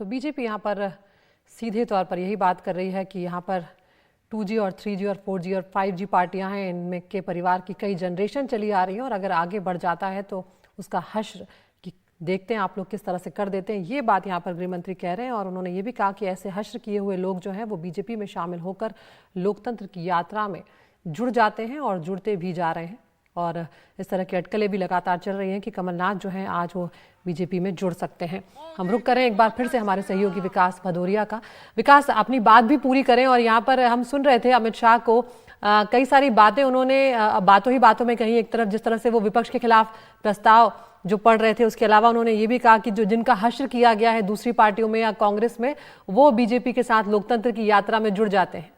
तो बीजेपी यहाँ पर सीधे तौर पर यही बात कर रही है कि यहाँ पर 2G और 3G और 4G और 5G पार्टियां हैं, इनमें के परिवार की कई जनरेशन चली आ रही हैं और अगर आगे बढ़ जाता है तो उसका हश्र कि देखते हैं आप लोग किस तरह से कर देते हैं। ये बात यहाँ पर गृह मंत्री कह रहे हैं और उन्होंने ये भी कहा कि ऐसे हश्र किए हुए लोग जो हैं वो बीजेपी में शामिल होकर लोकतंत्र की यात्रा में जुड़ जाते हैं और जुड़ते भी जा रहे हैं। और इस तरह की अटकलें भी लगातार चल रही हैं कि कमलनाथ जो हैं आज वो बीजेपी में जुड़ सकते हैं। हम रुक करें एक बार फिर से हमारे सहयोगी विकास भदौरिया का। विकास, अपनी बात भी पूरी करें। और यहाँ पर हम सुन रहे थे अमित शाह को कई सारी बातें उन्होंने बातों ही बातों में कही। एक तरफ जिस तरह से वो विपक्ष के खिलाफ प्रस्ताव जो पढ़ रहे थे, उसके अलावा उन्होंने ये भी कहा कि जो जिनका हश्र किया गया है दूसरी पार्टियों में या कांग्रेस में, वो बीजेपी के साथ लोकतंत्र की यात्रा में जुड़ जाते हैं।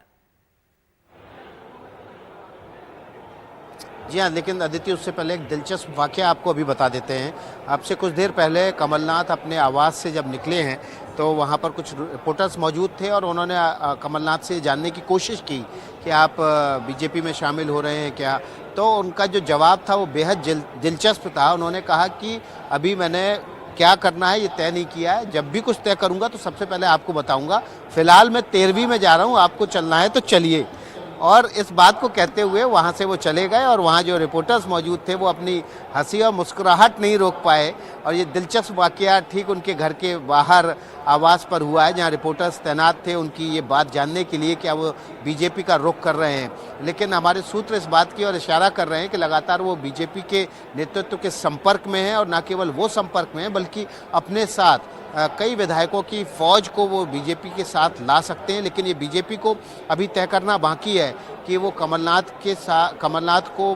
जी हाँ, लेकिन अदिति उससे पहले एक दिलचस्प वाकया आपको अभी बता देते हैं। आपसे कुछ देर पहले कमलनाथ अपने आवास से जब निकले हैं तो वहाँ पर कुछ रिपोर्टर्स मौजूद थे और उन्होंने कमलनाथ से जानने की कोशिश की कि आप बीजेपी में शामिल हो रहे हैं क्या। तो उनका जो जवाब था वो बेहद दिलचस्प था। उन्होंने कहा कि अभी मैंने क्या करना है ये तय नहीं किया है, जब भी कुछ तय करूँगा तो सबसे पहले आपको बताऊँगा। फिलहाल मैं 13वीं में जा रहा हूँ, आपको चलना है तो चलिए। और इस बात को कहते हुए वहाँ से वो चले गए और वहाँ जो रिपोर्टर्स मौजूद थे वो अपनी हंसी और मुस्कुराहट नहीं रोक पाए। और ये दिलचस्प वाकया ठीक उनके घर के बाहर आवास पर हुआ है, जहाँ रिपोर्टर्स तैनात थे उनकी ये बात जानने के लिए क्या वो बीजेपी का रुख कर रहे हैं। लेकिन हमारे सूत्र इस बात की ओर इशारा कर रहे हैं कि लगातार वो बीजेपी के नेतृत्व के संपर्क में हैं और न केवल वो संपर्क में हैं बल्कि अपने साथ कई विधायकों की फौज को वो बीजेपी के साथ ला सकते हैं। लेकिन ये बीजेपी को अभी तय करना बाकी है कि वो कमलनाथ को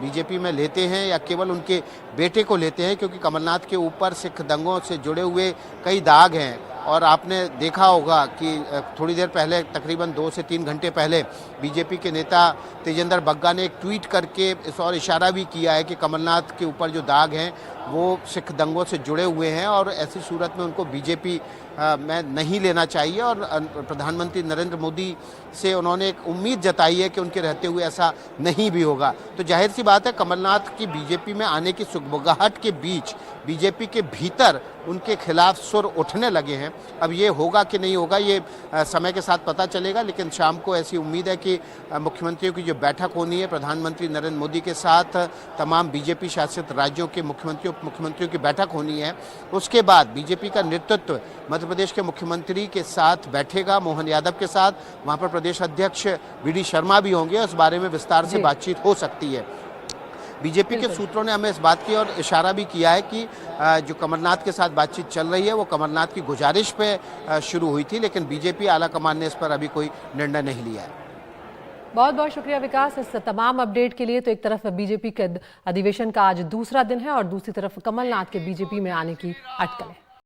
बीजेपी में लेते हैं या केवल उनके बेटे को लेते हैं, क्योंकि कमलनाथ के ऊपर सिख दंगों से जुड़े हुए कई दाग हैं। और आपने देखा होगा कि थोड़ी देर पहले, तकरीबन 2 से 3 घंटे पहले, बीजेपी के नेता तेजेंद्र बग्गा ने एक ट्वीट करके इस और इशारा भी किया है कि कमलनाथ के ऊपर जो दाग हैं वो सिख दंगों से जुड़े हुए हैं और ऐसी सूरत में उनको बीजेपी में नहीं लेना चाहिए। और प्रधानमंत्री नरेंद्र मोदी से उन्होंने एक उम्मीद जताई है कि उनके रहते हुए ऐसा नहीं भी होगा। तो जाहिर सी बात है, कमलनाथ की बीजेपी में आने की सुगबुगाहट के बीच बीजेपी के भीतर उनके खिलाफ सुर उठने लगे हैं। अब ये होगा कि नहीं होगा ये समय के साथ पता चलेगा। लेकिन शाम को ऐसी उम्मीद है कि मुख्यमंत्रियों की जो बैठक होनी है प्रधानमंत्री नरेंद्र मोदी के साथ, तमाम बीजेपी शासित राज्यों के मुख्यमंत्रियों की बैठक होनी है। उसके बाद बीजेपी का नेतृत्व मध्य प्रदेश के मुख्यमंत्री के साथ बैठेगा, मोहन यादव के साथ। वहाँ पर प्रदेश अध्यक्ष VD शर्मा भी होंगे। उस बारे में विस्तार से बातचीत हो सकती है। बीजेपी के सूत्रों ने हमें इस बात की और इशारा भी किया है कि जो कमलनाथ के साथ बातचीत चल रही है वो कमलनाथ की गुजारिश पे शुरू हुई थी, लेकिन बीजेपी आलाकमान ने इस पर अभी कोई निर्णय नहीं लिया है। बहुत बहुत शुक्रिया विकास इस तमाम अपडेट के लिए। तो एक तरफ बीजेपी के अधिवेशन का आज दूसरा दिन है और दूसरी तरफ कमलनाथ के बीजेपी में आने की अटकलें।